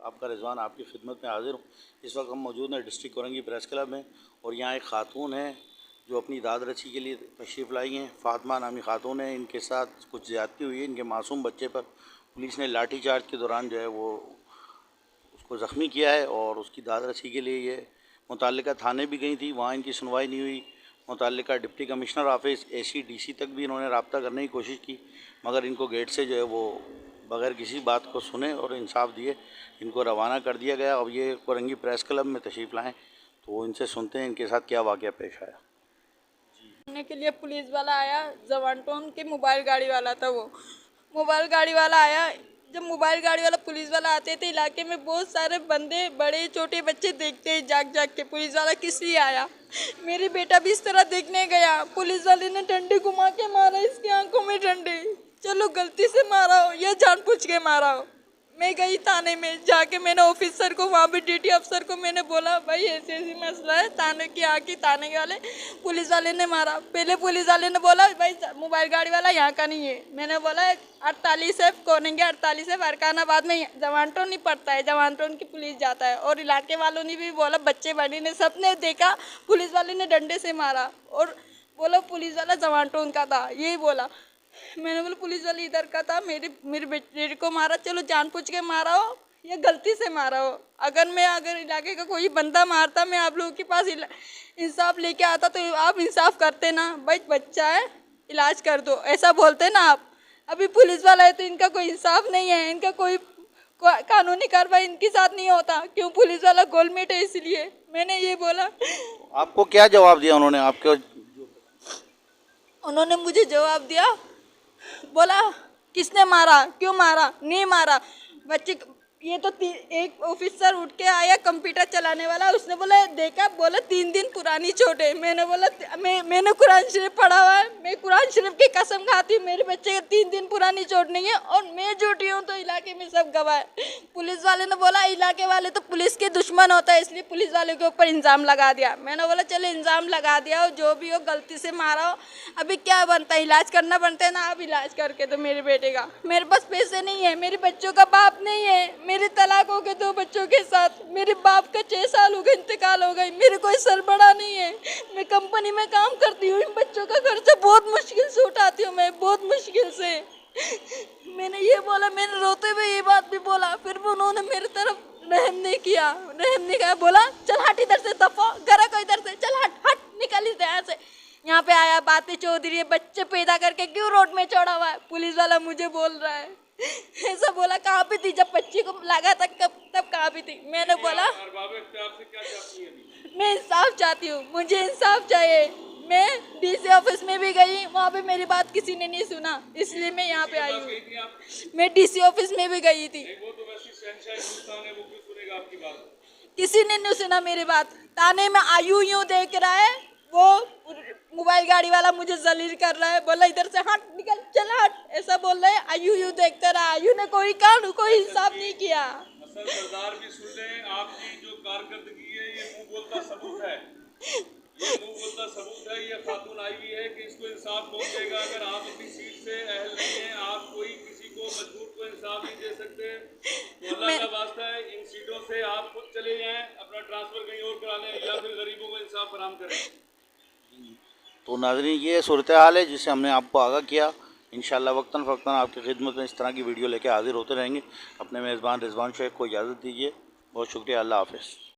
आपका रिजवान आपकी खिदमत में हाजिर हूँ। इस वक्त हम मौजूद हैं डिस्ट्रिक्ट कोरंगी प्रेस क्लब में और यहाँ एक ख़ातून है जो अपनी दाद रसी के लिए तशरीफ़ लाई हैं। फ़ातिमा नामी ख़ातून है। इनके साथ कुछ ज़्यादती हुई है। इनके मासूम बच्चे पर पुलिस ने लाठी चार्ज के दौरान जो है वो उसको ज़ख्मी किया है और उसकी दाद रसी के लिए ये मुतल्लिका थाने भी गई थी, वहाँ इनकी सुनवाई नहीं हुई। मुतल्लिका deputy commissioner office AC DC तक भी इन्होंने रब्ता करने की कोशिश की, मगर इनको गेट से जो है वो बग़ैर किसी बात को सुने और इंसाफ दिए इनको रवाना कर दिया गया। अब ये कोरंगी प्रेस क्लब में तशरीफ़ लाएँ तो इनसे सुनते हैं इनके साथ क्या वाक़या पेश आया। करने के लिए पुलिस वाला आया, जवानटोन के मोबाइल गाड़ी वाला था। वो मोबाइल गाड़ी वाला आया। जब मोबाइल गाड़ी वाला पुलिस वाला आते थे, इलाके में बहुत सारे बंदे बड़े छोटे बच्चे देखते हैं जाग जाग के पुलिस वाला किस लिए आया। मेरी बेटा भी इस तरह देखने गया, पुलिस वाले ने डंडे घुमा के मारा, इसकी आंखों में डंडे। चलो गलती से मारा हो या जानबूझ के मारा हो। मैं गई थाने में, जाके मैंने ऑफिसर को, वहाँ पे DT अफसर को मैंने बोला भाई ऐसे ऐसी मसला है। थाने की आके थाने वाले पुलिस वाले ने मारा। पहले पुलिस वाले ने बोला भाई मोबाइल गाड़ी वाला यहाँ का नहीं है। मैंने बोला 48F कोरंगी 48F अरकानाबाद में जवानटोन नहीं पड़ता है, जवानटोन की पुलिस जाता है। और इलाके वालों ने भी बोला, बच्चे बड़ी ने सबने देखा पुलिस वाले ने डंडे से मारा और बोला पुलिस वाला जवानटोन का था, यही बोला। मैंने बोला पुलिस वाले इधर का था, मेरे बेटे को मारा। चलो जानबूझ के मारा हो या गलती से मारा हो, अगर इलाके का कोई बंदा मारता, मैं आप लोगों के पास इंसाफ लेके आता तो आप इंसाफ करते ना। भाई बच्चा है, इलाज कर दो, ऐसा बोलते ना आप। अभी पुलिस वाला है तो इनका कोई इंसाफ नहीं है, इनका कोई कानूनी कार्रवाई इनके साथ नहीं होता। क्यों? पुलिस वाला गोलमेट है, इसलिए मैंने ये बोला। आपको क्या जवाब दिया उन्होंने? आपके उन्होंने मुझे जवाब दिया, बोला किसने मारा, क्यों मारा, नहीं मारा बच्चे। ये तो एक ऑफिसर उठ के आया कंप्यूटर चलाने वाला, उसने बोला देखा, बोला 3 दिन पुरानी चोट है। मैंने बोला मैंने कुरान शरीफ पढ़ा हुआ है, मैं कुरान शरीफ की कसम खाती हूँ मेरे बच्चे का 3 दिन पुरानी चोट नहीं है और मैं झूठी हूँ तो इलाके में सब गवाह है। पुलिस वाले ने बोला इलाके वाले तो पुलिस के दुश्मन होता है, इसलिए पुलिस वाले के ऊपर इल्ज़ाम लगा दिया। मैंने बोला चलो इल्ज़ाम लगा दिया हो, जो भी हो, गलती से मारा हो, अभी क्या बनता है, इलाज करना बनता है ना। आप इलाज करके तो मेरे बेटे का, मेरे पास पैसे नहीं है, मेरे बच्चों का बाप नहीं है, मेरे तलाक हो गए 2 बच्चों के साथ, मेरे बाप का 6 साल हो गए इंतकाल हो गई, मेरे कोई सरबड़ा नहीं है, मैं कंपनी में काम करती हूँ, इन बच्चों का खर्चा बहुत मुश्किल से उठाती हूँ मैं, बहुत मुश्किल से। मैंने ये बोला, मैंने रोते हुए ये बात भी बोला, फिर भी उन्होंने मेरी तरफ रहम नहीं किया, बोला चल हट इधर से, दफा घर को इधर से, चल हट हट निकल इधर यहाँ से। यहाँ पे आया बातें चौधरी, बच्चे पैदा करके क्यों रोड में छोड़ा हुआ है? पुलिस वाला मुझे बोल रहा है। ऐसा बोला, कहाँ पे थी जब बच्ची को लगा था, तब कहाँ पे थी? मैंने बोला मैं इंसाफ चाहती हूँ, मुझे इंसाफ चाहिए। मैं DC ऑफिस में भी गई, वहाँ पे मेरी बात किसी ने नहीं सुना, इसलिए मैं यहाँ पे आई हूँ। मैं DC ऑफिस में भी गई थी, किसी ने नहीं सुना मेरी बात। ताने में आयु यूं देख रहा है, वो मोबाइल गाड़ी वाला मुझे जलील कर रहा है, बोला इधर से हट निकल, चल हट, ऐसा बोल रहा है। आयु यूं देखता रहा, आयु ने कोई इंसाफ नहीं किया। असल सरदार भी सुन रहे हैं, आपकी जो कारकर्दगी है ये मुंह बोलता सबूत है, ये मुंह बोलता सबूत है। ये खातून आई हुई है कि इसको इंसाफ कौन देगा? अगर आप अपनी सीट से अहल नहीं है, आप कोई किसी को मजबूर को इंसाफ नहीं दे सकते, तो अल्लाह का वास्ता है इन सीटों से आप खुद चले जाएं, अपना ट्रांसफर कहीं और करा लें या फिर गरीबों को इंसाफ फराहम करें। तो नाज़रीन ये सूरत हाल है जिससे हमने आपको आगाह किया। इंशाअल्लाह वक्तन फ़वक्तन आपकी खिदमत में इस तरह की वीडियो लेकर हाजिर होते रहेंगे। अपने मेज़बान रिजवान शेख को इजाज़त दीजिए। बहुत शुक्रिया। अल्लाह हाफ़िज़।